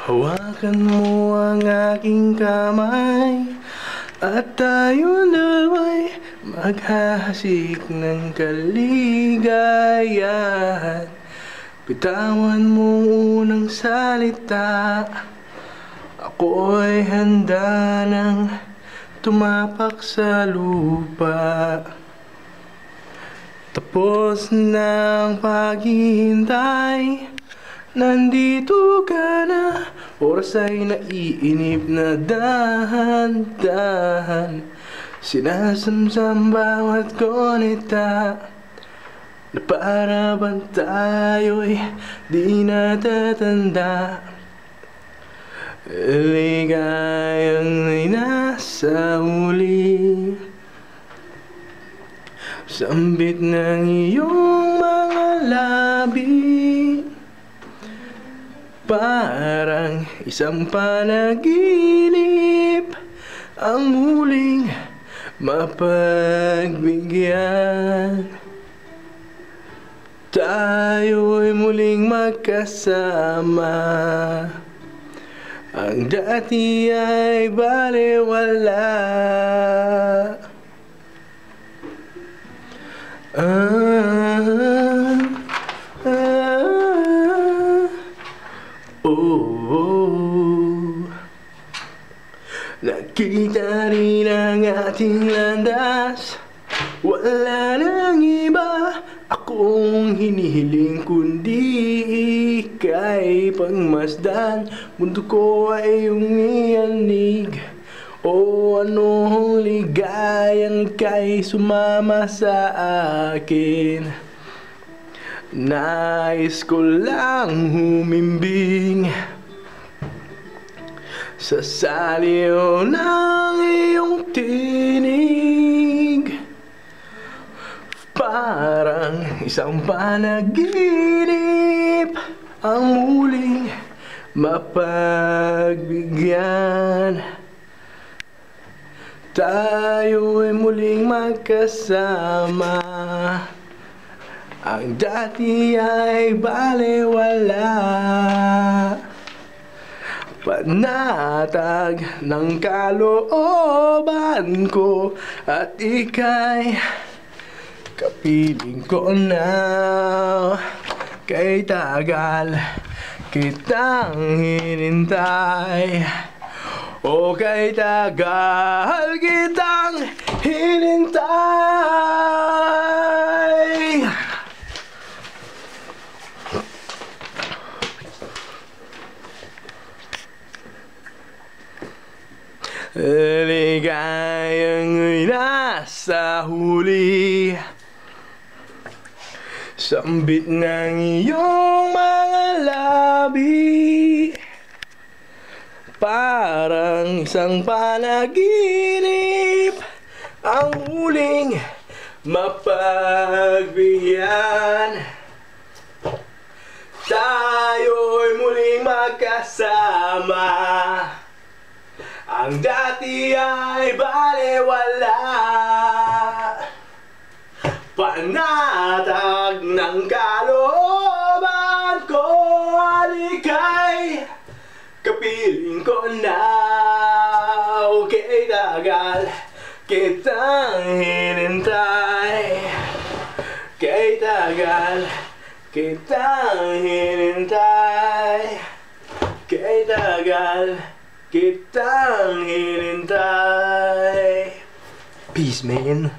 Hawakan mo ang aking kamay at tayong dalawa'y maghahasik ng kaligayahan. Bitawan mo unang salita, ako'y handa nang tumapak sa lupa. Tapos ng paghihintay, nandito ka na. Oras ay naiinip na dahan-dahan, sinasamsam bawat koneta, na para bang tayo'y di natatanda. Ligayang ay nasa huli, sambit ng iyong mga labi, parang isang panaginip ang muling mapagbigyan. Tayo'y muling magkasama, ang dati ay balewala. Nakita rin ang ating landas, wala nang iba akong hinihiling kundi ika'y pagmasdan. Mundo ko ay iyong iyanig, o anong ligayang ika'y sumama sa akin. Nais ko lang humimbing sa saliw ng iyong tinig, parang isang panaginip ang muling mapagbigyan. Tayo'y muling magkasama, ang dati ay balewala. Panatag ng kalooban ko at ika'y kapiling ko na. Kay tagal kitang hinintay, o kay tagal kitang hinintay. Ligayang nasa huli, sambit ng iyong mga labi, parang isang panaginip ang muling mapagbigyan. Tayo'y muling magkasama, ang dati ay balewala. Panatag ng kalooban ko at ika'y kapiling ko na. Okay, tagal kitang hinintay, kay tagal kitang hinintay, kay tagal kitang hinintay. Peace, man.